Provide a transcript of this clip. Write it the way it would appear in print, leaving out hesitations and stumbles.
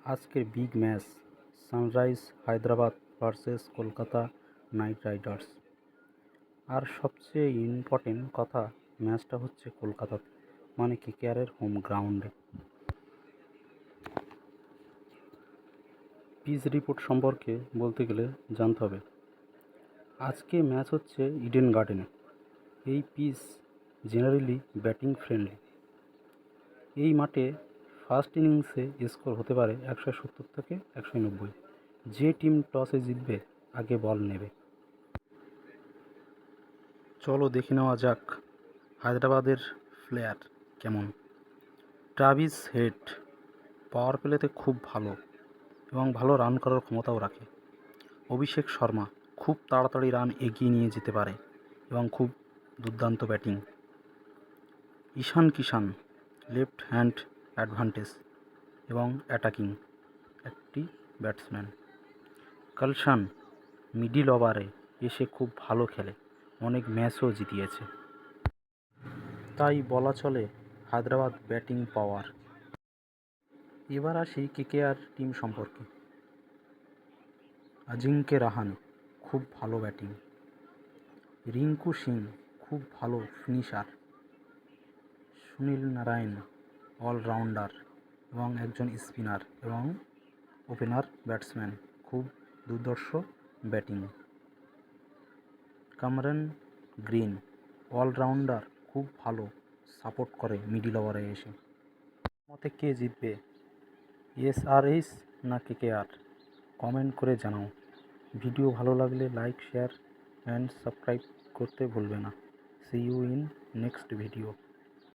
আজকের big match Sunrise Hyderabad versus Kolkata Knight Riders. আর সবচেয়ে ইম্পর্টেন্ট কথা, ম্যাচটা হচ্ছে কলকাতাতে, মানে কেকেআরের হোম গ্রাউন্ডে। পিচ রিপোর্ট সম্পর্কে বলতে গেলে জানতে হবে, আজকে ম্যাচ হচ্ছে ইডেন গার্ডেনে। এই পিচ জেনারেলি ব্যাটিং ফ্রেন্ডলি। এই মাঠে ফার্স্ট ইনিংসে স্কোর হতে পারে 170 থেকে 190। যে টিম টসে জিতবে আগে বল নেবে। চলো দেখে নেওয়া যাক হায়দ্রাবাদের প্লেয়ার কেমন। ট্রাভিস হেড পাওয়ার প্লেতে খুব ভালো এবং ভালো রান করার ক্ষমতাও রাখে। অভিষেক শর্মা খুব তাড়াতাড়ি রান এগিয়ে নিয়ে যেতে পারে এবং খুব দুর্দান্ত ব্যাটিং। ঈশান কিষান লেফট হ্যান্ড অ্যাডভান্টেজ এবং অ্যাটাকিং একটি ব্যাটসম্যান। কালসান মিডিল ওভারে এসে খুব ভালো খেলে, অনেক ম্যাচও জিতিয়েছে। তাই বলা চলে হায়দ্রাবাদ ব্যাটিং পাওয়ার। এবার আসি কেকেআর টিম সম্পর্কে। আজিঙ্কে রাহানে খুব ভালো ব্যাটিং। রিঙ্কু সিং খুব ভালো ফিনিশার। সুনীল নারায়ণ অলরাউন্ডার এবং একজন স্পিনার এবং ওপেনার ব্যাটসম্যান, খুব দুর্ধর্ষ ব্যাটিং। কামরান গ্রিন অলরাউন্ডার, খুব ভালো সাপোর্ট করে মিডিল ওভারে এসে। মতে কে জিতবে, এসআরএইচ না কেকেআর? কমেন্ট করে জানাও। ভিডিও ভালো লাগলে লাইক, শেয়ার অ্যান্ড সাবস্ক্রাইব করতে ভুলবে না। See you in next video.